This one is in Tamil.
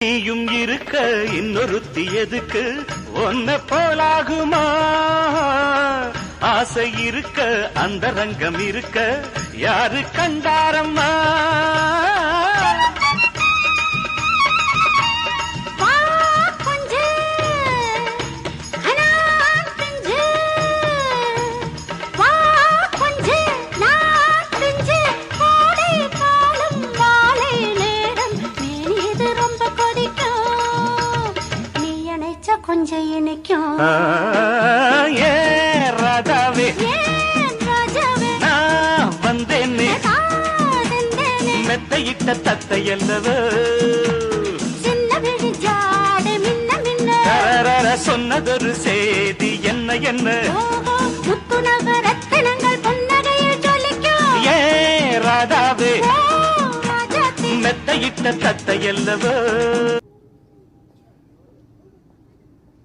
நீயும் இருக்க இன்னொருத்தி எதுக்கு ஒன்ன போலாகுமா ஆசை இருக்க அந்த ரங்கம் இருக்க யாரு கண்டாரம்மா கொஞ்சம் இணைக்கும் ராதாவே நான் வந்தேனே மெத்தையிட்ட தத்தை அல்லவ சின்ன விழி ஜாடு மின்ன மின்ன சொன்னதொரு செய்தி என்ன என்ன முத்துநக ரத்தினங்கள் பொன்னகையில் ஜொலிக்கும் ராதாவே மெத்தையிட்ட தத்தை அல்லவ